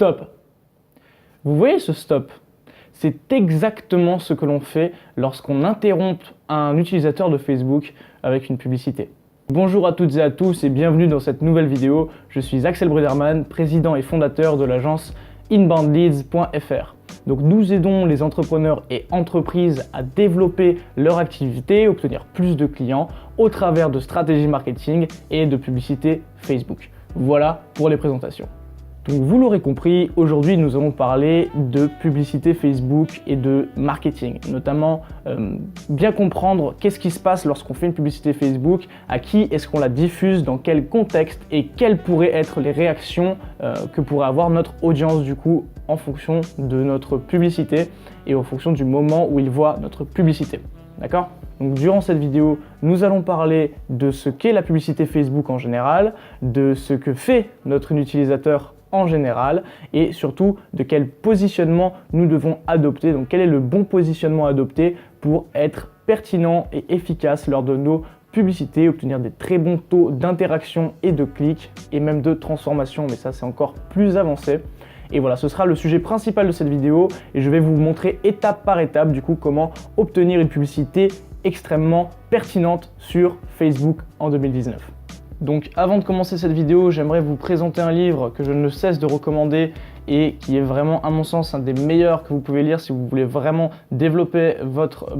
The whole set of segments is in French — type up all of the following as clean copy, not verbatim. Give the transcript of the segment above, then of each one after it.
Stop. Vous voyez ce stop? C'est exactement ce que l'on fait lorsqu'on interrompt un utilisateur de Facebook avec une publicité. Bonjour à toutes et à tous et bienvenue dans cette nouvelle vidéo. Je suis Axel Brudermann, président et fondateur de l'agence inboundleads.fr. Donc nous aidons les entrepreneurs et entreprises à développer leur activité, obtenir plus de clients au travers de stratégies marketing et de publicité Facebook. Voilà pour les présentations. Donc vous l'aurez compris, aujourd'hui nous allons parler de publicité Facebook et de marketing, notamment bien comprendre qu'est-ce qui se passe lorsqu'on fait une publicité Facebook, à qui est-ce qu'on la diffuse, dans quel contexte et quelles pourraient être les réactions que pourrait avoir notre audience du coup en fonction de notre publicité et en fonction du moment où ils voient notre publicité. D'accord ? Donc durant cette vidéo, nous allons parler de ce qu'est la publicité Facebook en général, de ce que fait notre utilisateur en général et surtout de quel positionnement nous devons adopter, donc quel est le bon positionnement à adopter pour être pertinent et efficace lors de nos publicités, obtenir des très bons taux d'interaction et de clics et même de transformation, mais ça c'est encore plus avancé. Et voilà, ce sera le sujet principal de cette vidéo et je vais vous montrer étape par étape du coup comment obtenir une publicité extrêmement pertinente sur Facebook en 2019. Donc avant de commencer cette vidéo, j'aimerais vous présenter un livre que je ne cesse de recommander et qui est vraiment à mon sens un des meilleurs que vous pouvez lire si vous voulez vraiment développer votre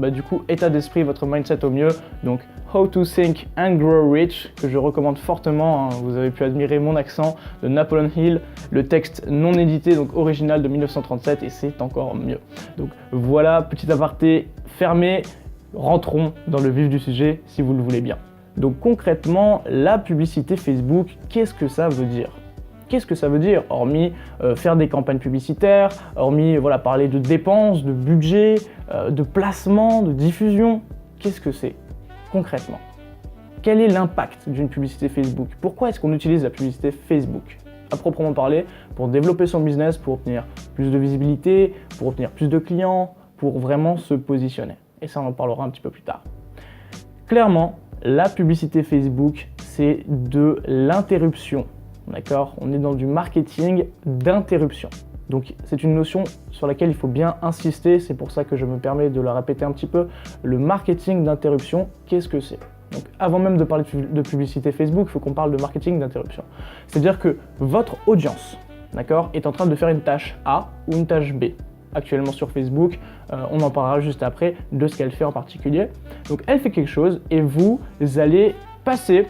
état d'esprit, votre mindset au mieux. Donc How to Think and Grow Rich, que je recommande fortement, hein. Vous avez pu admirer mon accent, de Napoleon Hill, le texte non édité, donc original de 1937 et c'est encore mieux. Donc voilà, petit aparté fermé, rentrons dans le vif du sujet si vous le voulez bien. Donc concrètement, la publicité Facebook, qu'est-ce que ça veut dire? Qu'est-ce que ça veut dire, hormis faire des campagnes publicitaires, hormis parler de dépenses, de budget, de placement, de diffusion? Qu'est-ce que c'est concrètement? Quel est l'impact d'une publicité Facebook? Pourquoi est-ce qu'on utilise la publicité Facebook? À proprement parler, pour développer son business, pour obtenir plus de visibilité, pour obtenir plus de clients, pour vraiment se positionner. Et ça, on en parlera un petit peu plus tard. Clairement, la publicité Facebook, c'est de l'interruption, d'accord? On est dans du marketing d'interruption. Donc c'est une notion sur laquelle il faut bien insister, c'est pour ça que je me permets de la répéter un petit peu. Le marketing d'interruption, qu'est-ce que c'est? Donc avant même de parler de publicité Facebook, il faut qu'on parle de marketing d'interruption. C'est-à-dire que votre audience, d'accord, est en train de faire une tâche A ou une tâche B. Actuellement sur Facebook, on en parlera juste après de ce qu'elle fait en particulier. Donc elle fait quelque chose et vous allez passer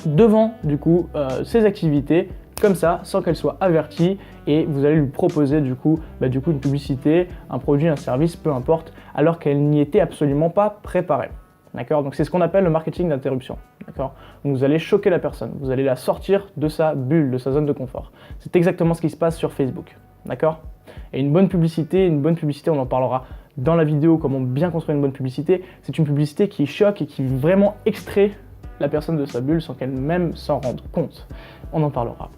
devant du coup ses activités comme ça sans qu'elle soit avertie et vous allez lui proposer du coup une publicité, un produit, un service, peu importe, alors qu'elle n'y était absolument pas préparée. D'accord? Donc c'est ce qu'on appelle le marketing d'interruption. D'accord? Vous allez choquer la personne, vous allez la sortir de sa bulle, de sa zone de confort. C'est exactement ce qui se passe sur Facebook. D'accord? Et une bonne publicité, on en parlera dans la vidéo, comment bien construire une bonne publicité. C'est une publicité qui choque et qui vraiment extrait la personne de sa bulle sans qu'elle même s'en rende compte. On en parlera.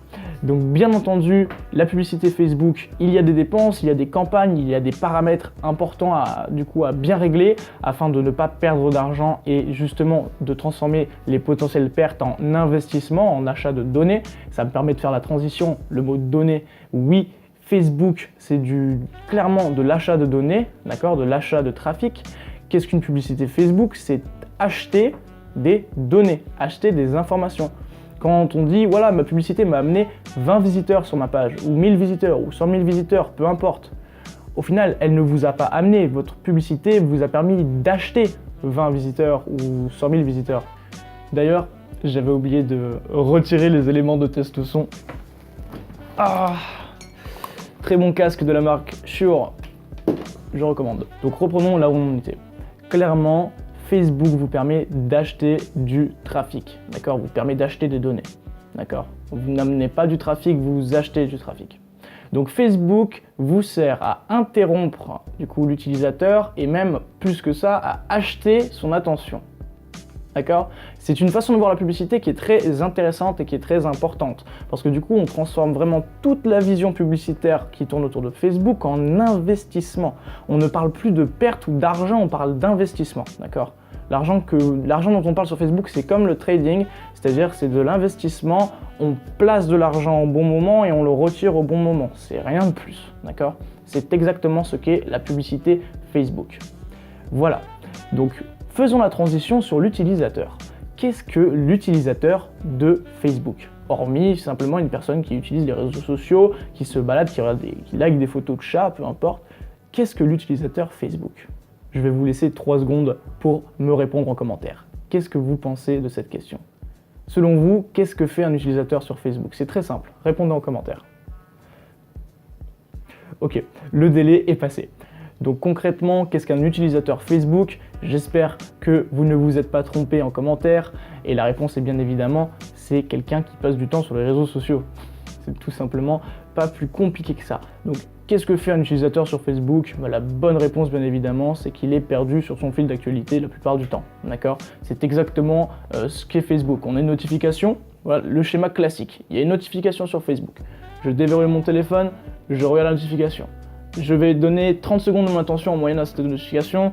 Donc bien entendu, la publicité Facebook, il y a des dépenses, il y a des campagnes, il y a des paramètres importants à bien régler afin de ne pas perdre d'argent et justement de transformer les potentielles pertes en investissement, en achat de données. Ça me permet de faire la transition, le mot données, oui. Facebook, c'est clairement de l'achat de données, d'accord, de l'achat de trafic. Qu'est-ce qu'une publicité Facebook? C'est acheter des données, acheter des informations. Quand on dit, voilà, ma publicité m'a amené 20 visiteurs sur ma page, ou 1000 visiteurs, ou 100 000 visiteurs, peu importe. Au final, elle ne vous a pas amené, votre publicité vous a permis d'acheter 20 visiteurs ou 100 000 visiteurs. D'ailleurs, j'avais oublié de retirer les éléments de test son. Très bon casque de la marque Shure, je recommande. Donc reprenons là où on était. Clairement, Facebook vous permet d'acheter du trafic, d'accord? Vous permet d'acheter des données, d'accord? Vous n'amenez pas du trafic, vous achetez du trafic. Donc Facebook vous sert à interrompre du coup l'utilisateur et même plus que ça, à acheter son attention. D'accord? C'est une façon de voir la publicité qui est très intéressante et qui est très importante parce que du coup on transforme vraiment toute la vision publicitaire qui tourne autour de Facebook en investissement. On ne parle plus de perte ou d'argent, on parle d'investissement, d'accord? L'argent dont on parle sur Facebook, c'est comme le trading, c'est-à-dire c'est de l'investissement, on place de l'argent au bon moment et on le retire au bon moment. C'est rien de plus, d'accord? C'est exactement ce qu'est la publicité Facebook. Voilà, donc faisons la transition sur l'utilisateur. Qu'est-ce que l'utilisateur de Facebook? Hormis simplement une personne qui utilise les réseaux sociaux, qui se balade, qui like des photos de chats, peu importe. Qu'est-ce que l'utilisateur Facebook? Je vais vous laisser 3 secondes pour me répondre en commentaire. Qu'est-ce que vous pensez de cette question? Selon vous, qu'est-ce que fait un utilisateur sur Facebook? C'est très simple, répondez en commentaire. Ok, le délai est passé. Donc concrètement, qu'est-ce qu'un utilisateur Facebook? J'espère que vous ne vous êtes pas trompé en commentaire. Et la réponse est bien évidemment, c'est quelqu'un qui passe du temps sur les réseaux sociaux. C'est tout simplement pas plus compliqué que ça. Donc qu'est-ce que fait un utilisateur sur Facebook? La bonne réponse bien évidemment, c'est qu'il est perdu sur son fil d'actualité la plupart du temps. D'accord? C'est exactement ce qu'est Facebook. On a une notification, voilà le schéma classique. Il y a une notification sur Facebook. Je déverrouille mon téléphone, je regarde la notification. Je vais donner 30 secondes de mon attention en moyenne à cette notification.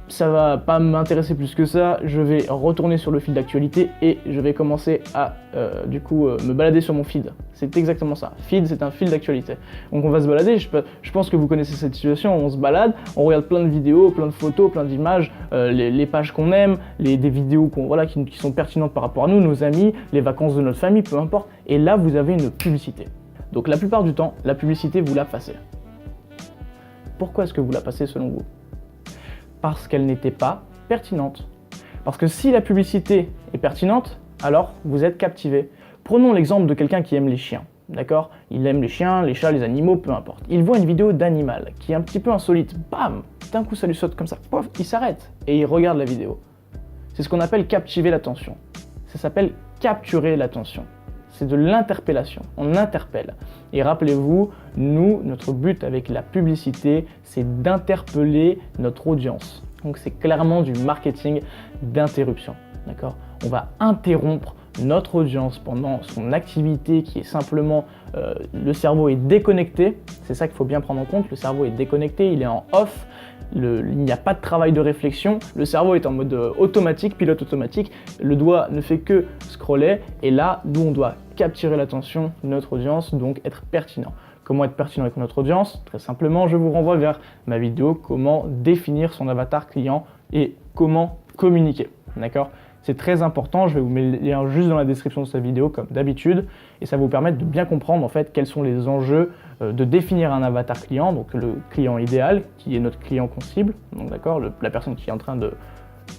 Ça va pas m'intéresser plus que ça. Je vais retourner sur le fil d'actualité et je vais commencer à me balader sur mon feed. C'est exactement ça. Feed, c'est un fil d'actualité. Donc on va se balader. Je pense que vous connaissez cette situation. On se balade, on regarde plein de vidéos, plein de photos, plein d'images, les pages qu'on aime, des vidéos qui sont pertinentes par rapport à nous, nos amis, les vacances de notre famille, peu importe. Et là, vous avez une publicité. Donc la plupart du temps, la publicité, vous la passez. Pourquoi est-ce que vous la passez selon vous? Parce qu'elle n'était pas pertinente. Parce que si la publicité est pertinente, alors vous êtes captivé. Prenons l'exemple de quelqu'un qui aime les chiens, d'accord? Il aime les chiens, les chats, les animaux, peu importe. Il voit une vidéo d'animal qui est un petit peu insolite. Bam! D'un coup, ça lui saute comme ça. Pof, il s'arrête et il regarde la vidéo. C'est ce qu'on appelle captiver l'attention. Ça s'appelle capturer l'attention. C'est de l'interpellation, on interpelle. Et rappelez-vous, nous, notre but avec la publicité, c'est d'interpeller notre audience. Donc c'est clairement du marketing d'interruption, d'accord? On va interrompre notre audience pendant son activité qui est simplement, le cerveau est déconnecté, c'est ça qu'il faut bien prendre en compte, le cerveau est déconnecté, il est en off, il n'y a pas de travail de réflexion, le cerveau est en mode automatique, pilote automatique, le doigt ne fait que scroller et là, nous on doit capturer l'attention de notre audience, donc être pertinent. Comment être pertinent avec notre audience? Très simplement, je vous renvoie vers ma vidéo comment définir son avatar client et comment communiquer, d'accord? C'est très important, je vais vous mettre le lien juste dans la description de cette vidéo comme d'habitude et ça va vous permettre de bien comprendre en fait quels sont les enjeux de définir un avatar client, donc le client idéal qui est notre client qu'on cible, donc d'accord, la personne qui est en train de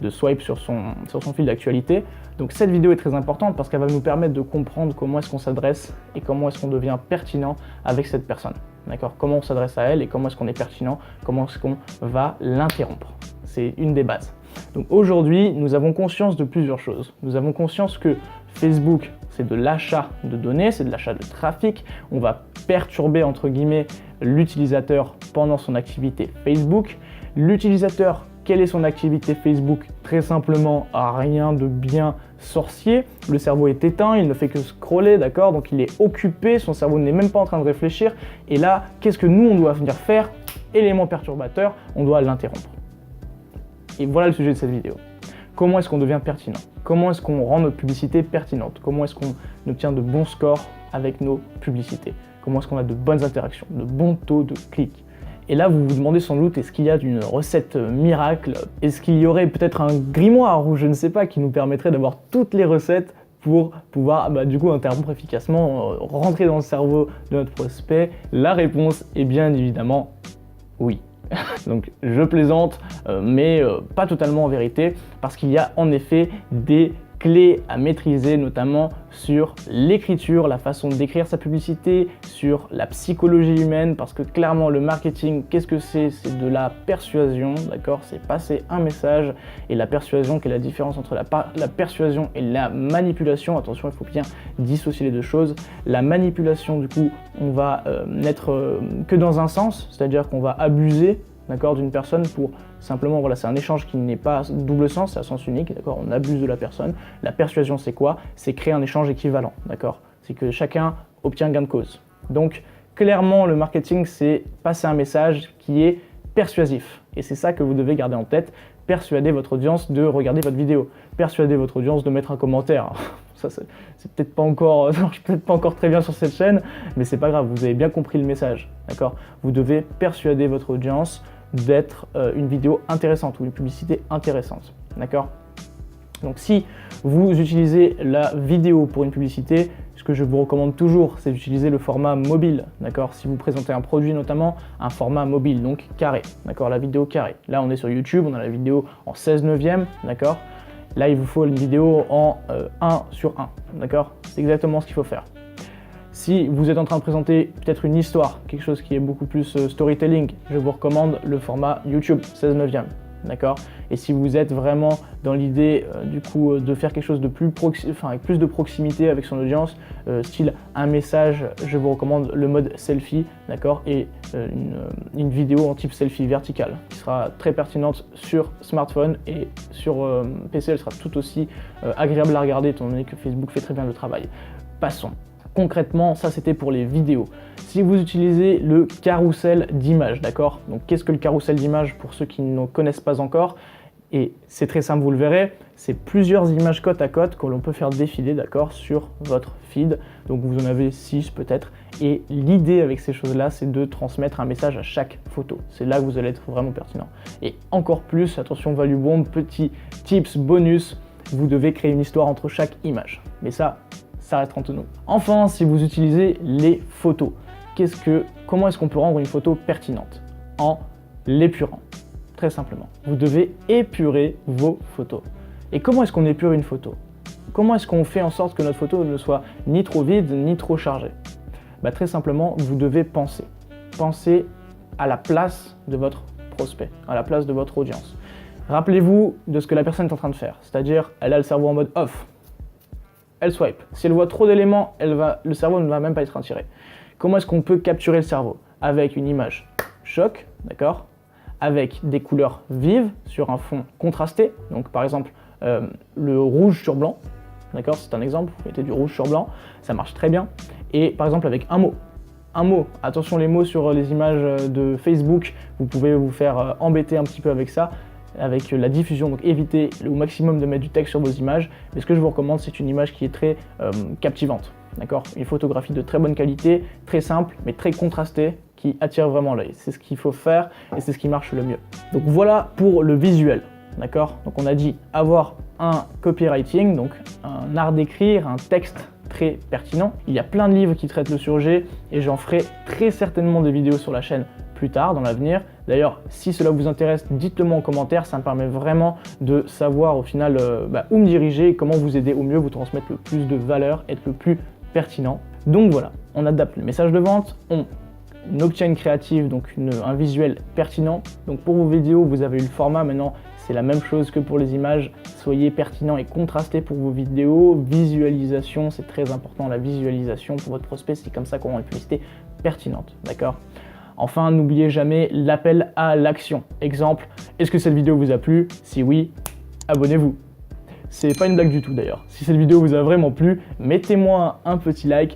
swipe sur son fil d'actualité. Donc cette vidéo est très importante parce qu'elle va nous permettre de comprendre comment est-ce qu'on s'adresse et comment est-ce qu'on devient pertinent avec cette personne. D'accord? Comment on s'adresse à elle et comment est-ce qu'on est pertinent, comment est-ce qu'on va l'interrompre. C'est une des bases. Donc aujourd'hui, nous avons conscience de plusieurs choses. Nous avons conscience que Facebook, c'est de l'achat de données, c'est de l'achat de trafic. On va perturber, entre guillemets, l'utilisateur pendant son activité Facebook. L'utilisateur, quelle est son activité Facebook? Très simplement, rien de bien sorcier. Le cerveau est éteint, il ne fait que scroller, d'accord? Donc il est occupé, son cerveau n'est même pas en train de réfléchir. Et là, qu'est-ce que nous, on doit venir faire? Élément perturbateur, on doit l'interrompre. Et voilà le sujet de cette vidéo. Comment est-ce qu'on devient pertinent? Comment est-ce qu'on rend notre publicité pertinente? Comment est-ce qu'on obtient de bons scores avec nos publicités? Comment est-ce qu'on a de bonnes interactions, de bons taux de clics? Et là, vous vous demandez sans doute, est-ce qu'il y a une recette miracle? Est-ce qu'il y aurait peut-être un grimoire ou je ne sais pas qui nous permettrait d'avoir toutes les recettes pour pouvoir interrompre efficacement, rentrer dans le cerveau de notre prospect? La réponse est bien évidemment oui. Donc je plaisante, mais pas totalement en vérité, parce qu'il y a en effet des clés à maîtriser, notamment sur l'écriture, la façon d'écrire sa publicité, sur la psychologie humaine, parce que clairement le marketing, qu'est-ce que c'est? C'est de la persuasion, d'accord? C'est passer un message, et la persuasion, quelle est la différence entre la persuasion et la manipulation? Attention, il faut bien dissocier les deux choses. La manipulation, du coup, on va n'être que dans un sens, c'est-à-dire qu'on va abuser, d'accord, d'une personne pour simplement, voilà, c'est un échange qui n'est pas double sens, c'est à sens unique, d'accord, on abuse de la personne. La persuasion, c'est quoi? C'est créer un échange équivalent, d'accord? C'est que chacun obtient gain de cause. Donc, clairement, le marketing, c'est passer un message qui est persuasif. Et c'est ça que vous devez garder en tête. Persuadez votre audience de regarder votre vidéo. Persuadez votre audience de mettre un commentaire. Ça, c'est peut-être pas encore, ça marche peut-être pas encore très bien sur cette chaîne, mais c'est pas grave, vous avez bien compris le message, d'accord? Vous devez persuader votre audience d'être une vidéo intéressante ou une publicité intéressante, d'accord? Donc si vous utilisez la vidéo pour une publicité, ce que je vous recommande toujours, c'est d'utiliser le format mobile, d'accord? Si vous présentez un produit notamment, un format mobile, donc carré, d'accord? La vidéo carrée. Là, on est sur YouTube, on a la vidéo en 16/9, d'accord? Là, il vous faut une vidéo en 1/1, d'accord? C'est exactement ce qu'il faut faire. Si vous êtes en train de présenter peut-être une histoire, quelque chose qui est beaucoup plus storytelling, je vous recommande le format YouTube 16/9, d'accord? Et si vous êtes vraiment dans l'idée du coup de faire quelque chose de plus avec plus de proximité avec son audience, style un message, je vous recommande le mode selfie, d'accord? Et une vidéo en type selfie verticale qui sera très pertinente sur smartphone et sur PC, elle sera tout aussi agréable à regarder étant donné que Facebook fait très bien le travail. Passons. Concrètement, ça c'était pour les vidéos. Si vous utilisez le carrousel d'images, d'accord? Donc qu'est-ce que le carrousel d'images pour ceux qui ne connaissent pas encore? Et c'est très simple, vous le verrez, c'est plusieurs images côte à côte que l'on peut faire défiler, d'accord, sur votre feed. Donc vous en avez 6 peut-être. Et l'idée avec ces choses-là, c'est de transmettre un message à chaque photo. C'est là que vous allez être vraiment pertinent. Et encore plus, attention value bomb, petit tips bonus, vous devez créer une histoire entre chaque image. Mais ça reste entre nous. Enfin, si vous utilisez les photos, comment est-ce qu'on peut rendre une photo pertinente? En l'épurant, très simplement. Vous devez épurer vos photos. Et comment est-ce qu'on épure une photo? Comment est-ce qu'on fait en sorte que notre photo ne soit ni trop vide, ni trop chargée? Très simplement, vous devez penser. Pensez à la place de votre prospect, à la place de votre audience. Rappelez-vous de ce que la personne est en train de faire, c'est-à-dire elle a le cerveau en mode off. Elle swipe. Si elle voit trop d'éléments, le cerveau ne va même pas être attiré. Comment est-ce qu'on peut capturer le cerveau? Avec une image choc, d'accord? Avec des couleurs vives sur un fond contrasté. Donc par exemple, le rouge sur blanc, d'accord? C'est un exemple, vous mettez du rouge sur blanc, ça marche très bien. Et par exemple avec un mot. Un mot, attention les mots sur les images de Facebook, vous pouvez vous faire embêter un petit peu avec ça. Avec la diffusion, donc évitez au maximum de mettre du texte sur vos images, mais ce que je vous recommande c'est une image qui est très captivante, d'accord? Une photographie de très bonne qualité, très simple mais très contrastée, qui attire vraiment l'œil. C'est ce qu'il faut faire et c'est ce qui marche le mieux. Donc voilà pour le visuel, d'accord? Donc on a dit avoir un copywriting, donc un art d'écrire, un texte très pertinent. Il y a plein de livres qui traitent le sujet et j'en ferai très certainement des vidéos sur la chaîne plus tard dans l'avenir. D'ailleurs, si cela vous intéresse, dites-le moi en commentaire, ça me permet vraiment de savoir au final où me diriger et comment vous aider au mieux, vous transmettre le plus de valeur, être le plus pertinent. Donc voilà, on adapte le message de vente, on obtient une créative, donc un visuel pertinent. Donc pour vos vidéos, vous avez eu le format, maintenant c'est la même chose que pour les images, soyez pertinent et contrasté pour vos vidéos. Visualisation, c'est très important, la visualisation pour votre prospect, c'est comme ça qu'on rend une publicité pertinente, d'accord? Enfin, n'oubliez jamais l'appel à l'action. Exemple, est-ce que cette vidéo vous a plu? Si oui, abonnez-vous. C'est pas une blague du tout d'ailleurs. Si cette vidéo vous a vraiment plu, mettez-moi un petit like,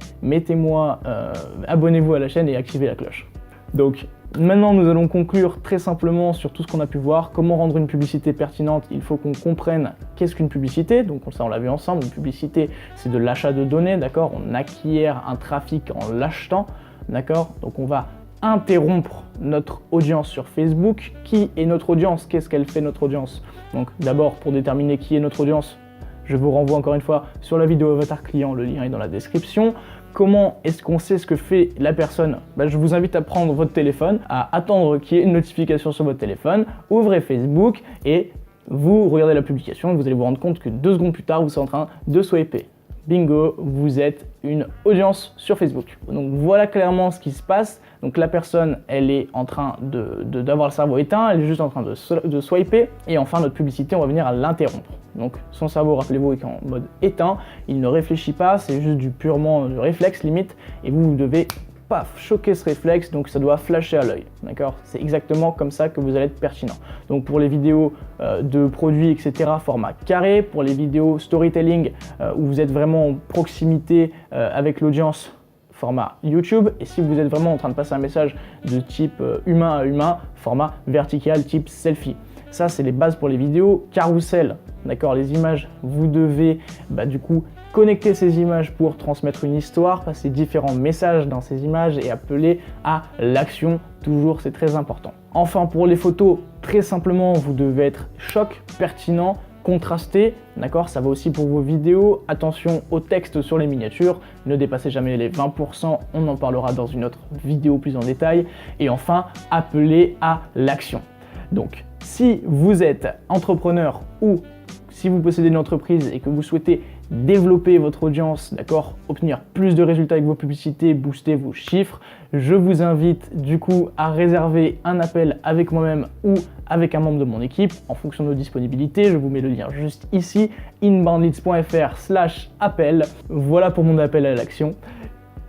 abonnez-vous à la chaîne et activez la cloche. Donc maintenant nous allons conclure très simplement sur tout ce qu'on a pu voir. Comment rendre une publicité pertinente? Il faut qu'on comprenne qu'est-ce qu'une publicité. Donc ça on l'a vu ensemble, une publicité c'est de l'achat de données, d'accord? On acquiert un trafic en l'achetant, d'accord? Donc on va interrompre notre audience sur Facebook. Qui est notre audience? Qu'est-ce qu'elle fait notre audience? Donc d'abord, pour déterminer qui est notre audience, je vous renvoie encore une fois sur la vidéo avatar client, le lien est dans la description. Comment est-ce qu'on sait ce que fait la personne? Je vous invite à prendre votre téléphone, à attendre qu'il y ait une notification sur votre téléphone, ouvrez Facebook et vous regardez la publication et vous allez vous rendre compte que 2 secondes plus tard, vous êtes en train de swiper. Bingo, vous êtes une audience sur Facebook. Donc voilà clairement ce qui se passe. Donc la personne, elle est en train d'avoir le cerveau éteint, elle est juste en train de swiper. Et enfin, notre publicité, on va venir à l'interrompre. Donc son cerveau, rappelez-vous, est en mode éteint. Il ne réfléchit pas, c'est juste purement du réflexe limite. Et vous devez choquer ce réflexe, donc ça doit flasher à l'œil, d'accord? C'est exactement comme ça que vous allez être pertinent. Donc pour les vidéos de produits, etc., format carré. Pour les vidéos storytelling, où vous êtes vraiment en proximité avec l'audience, format YouTube. Et si vous êtes vraiment en train de passer un message de type humain à humain, format vertical type selfie. Ça, c'est les bases pour les vidéos. Carousel, d'accord, les images, vous devez du coup connecter ces images pour transmettre une histoire, passer différents messages dans ces images et appeler à l'action. Toujours, c'est très important. Enfin, pour les photos, très simplement, vous devez être choc, pertinent, contrasté, d'accord, ça va aussi pour vos vidéos. Attention au texte sur les miniatures, ne dépassez jamais les 20%, on en parlera dans une autre vidéo plus en détail. Et enfin, appelez à l'action. Donc, si vous êtes entrepreneur ou si vous possédez une entreprise et que vous souhaitez développer votre audience, d'accord, obtenir plus de résultats avec vos publicités, booster vos chiffres, je vous invite du coup à réserver un appel avec moi-même ou avec un membre de mon équipe en fonction de nos disponibilités. Je vous mets le lien juste ici, inboundleads.fr/appel. Voilà pour mon appel à l'action.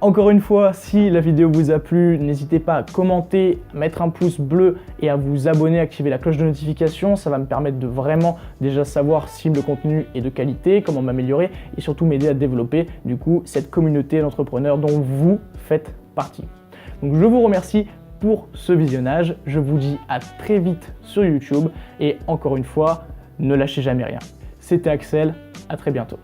Encore une fois, si la vidéo vous a plu, n'hésitez pas à commenter, mettre un pouce bleu et à vous abonner, activer la cloche de notification. Ça va me permettre de vraiment déjà savoir si le contenu est de qualité, comment m'améliorer et surtout m'aider à développer du coup cette communauté d'entrepreneurs dont vous faites partie. Donc je vous remercie pour ce visionnage. Je vous dis à très vite sur YouTube et encore une fois, ne lâchez jamais rien. C'était Axel, à très bientôt.